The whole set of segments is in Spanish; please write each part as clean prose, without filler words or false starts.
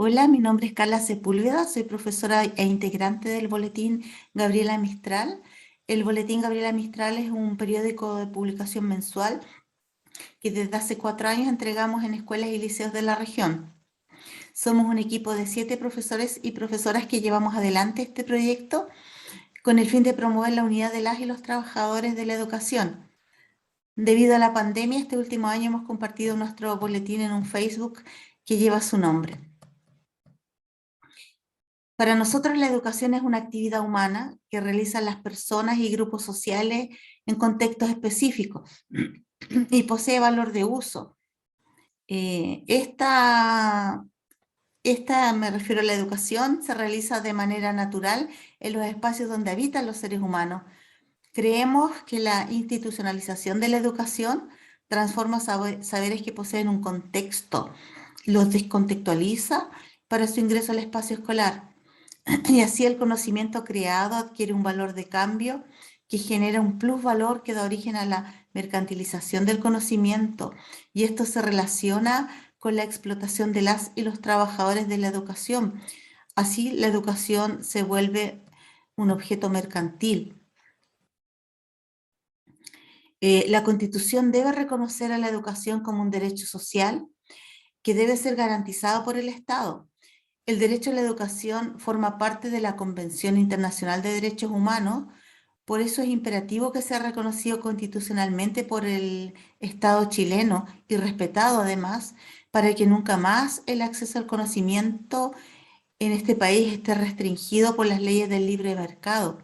Hola, mi nombre es Carla Sepúlveda, soy profesora e integrante del Boletín Gabriela Mistral. El Boletín Gabriela Mistral es un periódico de publicación mensual que desde hace 4 años entregamos en escuelas y liceos de la región. Somos un equipo de 7 profesores y profesoras que llevamos adelante este proyecto con el fin de promover la unidad de las y los trabajadores de la educación. Debido a la pandemia, este último año hemos compartido nuestro boletín en un Facebook que lleva su nombre. Para nosotros la educación es una actividad humana que realizan las personas y grupos sociales en contextos específicos y posee valor de uso. Esta, me refiero a la educación, se realiza de manera natural en los espacios donde habitan los seres humanos. Creemos que la institucionalización de la educación transforma saberes que poseen un contexto, los descontextualiza para su ingreso al espacio escolar. Y así el conocimiento creado adquiere un valor de cambio que genera un plusvalor que da origen a la mercantilización del conocimiento. Y esto se relaciona con la explotación de las y los trabajadores de la educación. Así la educación se vuelve un objeto mercantil. La Constitución debe reconocer a la educación como un derecho social que debe ser garantizado por el Estado. El derecho a la educación forma parte de la Convención Internacional de Derechos Humanos, por eso es imperativo que sea reconocido constitucionalmente por el Estado chileno y respetado además, para que nunca más el acceso al conocimiento en este país esté restringido por las leyes del libre mercado.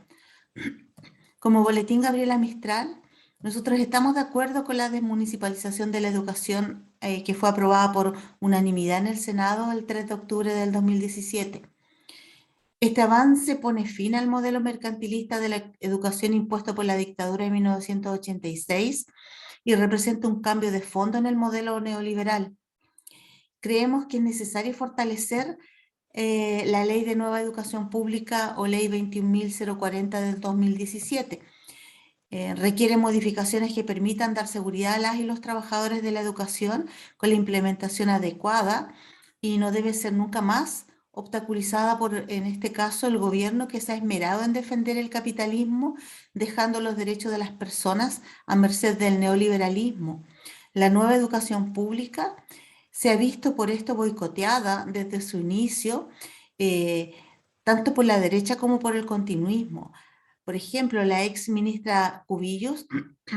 Como Boletín Gabriela Mistral, nosotros estamos de acuerdo con la desmunicipalización de la educación que fue aprobada por unanimidad en el Senado el 3 de octubre del 2017. Este avance pone fin al modelo mercantilista de la educación impuesto por la dictadura de 1986 y representa un cambio de fondo en el modelo neoliberal. Creemos que es necesario fortalecer la Ley de Nueva Educación Pública o Ley 21.040 del 2017. Requiere modificaciones que permitan dar seguridad a las y los trabajadores de la educación con la implementación adecuada y no debe ser nunca más obstaculizada por, en este caso, el gobierno que se ha esmerado en defender el capitalismo, dejando los derechos de las personas a merced del neoliberalismo. La nueva educación pública se ha visto por esto boicoteada desde su inicio, eh, tanto por la derecha como por el continuismo. Por ejemplo, la ex ministra Cubillos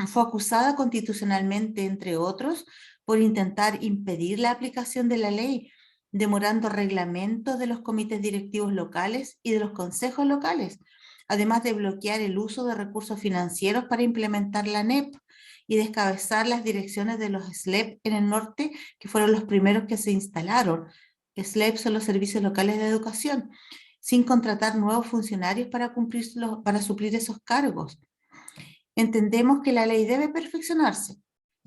fue acusada constitucionalmente, entre otros, por intentar impedir la aplicación de la ley, demorando reglamentos de los comités directivos locales y de los consejos locales, además de bloquear el uso de recursos financieros para implementar la NEP y descabezar las direcciones de los SLEP en el norte, que fueron los primeros que se instalaron. SLEP son los servicios locales de educación, sin contratar nuevos funcionarios para suplir esos cargos. Entendemos que la ley debe perfeccionarse,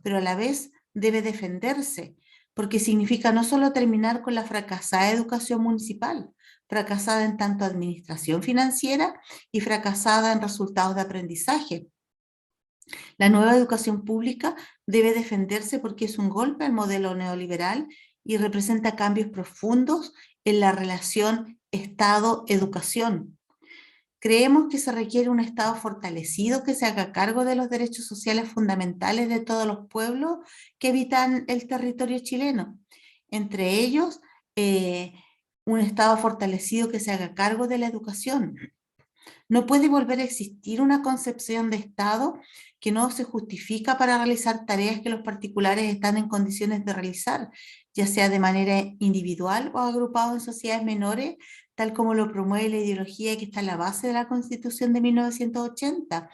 pero a la vez debe defenderse, porque significa no solo terminar con la fracasada educación municipal, fracasada en tanto administración financiera y fracasada en resultados de aprendizaje. La nueva educación pública debe defenderse porque es un golpe al modelo neoliberal y representa cambios profundos en la relación Estado-educación. Creemos que se requiere un Estado fortalecido que se haga cargo de los derechos sociales fundamentales de todos los pueblos que habitan el territorio chileno. Entre ellos, eh, un Estado fortalecido que se haga cargo de la educación. No puede volver a existir una concepción de Estado que no se justifica para realizar tareas que los particulares están en condiciones de realizar, ya sea de manera individual o agrupado en sociedades menores, tal como lo promueve la ideología que está en la base de la Constitución de 1980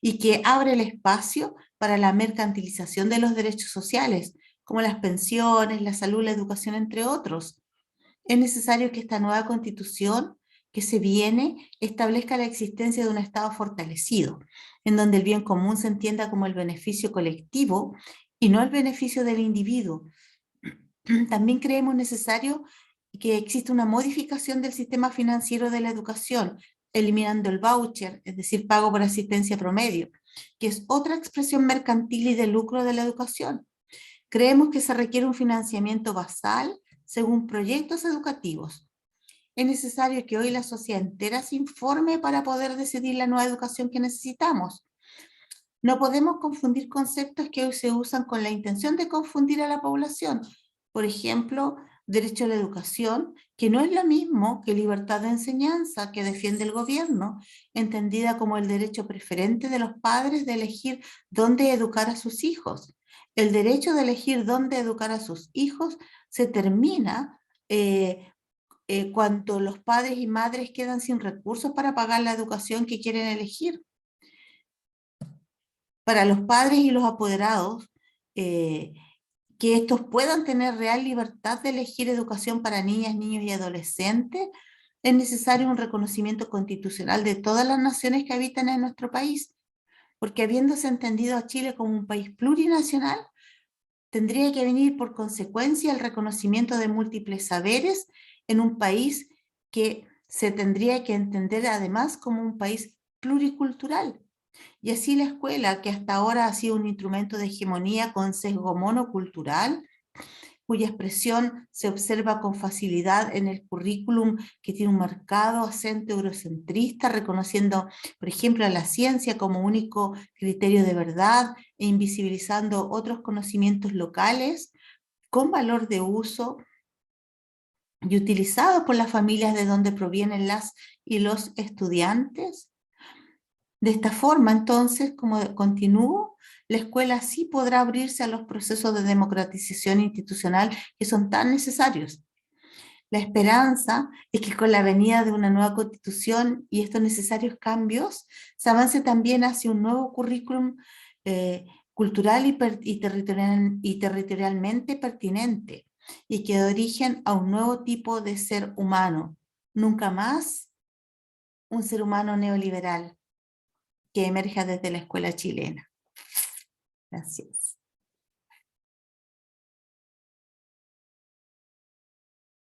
y que abre el espacio para la mercantilización de los derechos sociales, como las pensiones, la salud, la educación, entre otros. Es necesario que esta nueva constitución que se viene establezca la existencia de un Estado fortalecido, en donde el bien común se entienda como el beneficio colectivo y no el beneficio del individuo. También creemos necesario que exista una modificación del sistema financiero de la educación, eliminando el voucher, es decir, pago por asistencia promedio, que es otra expresión mercantil y de lucro de la educación. Creemos que se requiere un financiamiento basal según proyectos educativos. Es necesario que hoy la sociedad entera se informe para poder decidir la nueva educación que necesitamos. No podemos confundir conceptos que hoy se usan con la intención de confundir a la población. Por ejemplo, derecho a la educación, que no es lo mismo que libertad de enseñanza que defiende el gobierno, entendida como el derecho preferente de los padres de elegir dónde educar a sus hijos. El derecho de elegir dónde educar a sus hijos se termina cuando los padres y madres quedan sin recursos para pagar la educación que quieren elegir. Para los padres y los apoderados, que estos puedan tener real libertad de elegir educación para niñas, niños y adolescentes, es necesario un reconocimiento constitucional de todas las naciones que habitan en nuestro país, porque habiéndose entendido a Chile como un país plurinacional, tendría que venir por consecuencia el reconocimiento de múltiples saberes en un país que se tendría que entender además como un país pluricultural. Y así la escuela, que hasta ahora ha sido un instrumento de hegemonía con sesgo monocultural, cuya expresión se observa con facilidad en el currículum que tiene un marcado acento eurocentrista, reconociendo, por ejemplo, a la ciencia como único criterio de verdad e invisibilizando otros conocimientos locales con valor de uso y utilizados por las familias de donde provienen las y los estudiantes. De esta forma, entonces, como continúo, la escuela sí podrá abrirse a los procesos de democratización institucional que son tan necesarios. La esperanza es que con la venida de una nueva constitución y estos necesarios cambios, se avance también hacia un nuevo currículum cultural y territorialmente pertinente y que dé origen a un nuevo tipo de ser humano. Nunca más un ser humano neoliberal que emerja desde la escuela chilena. Gracias.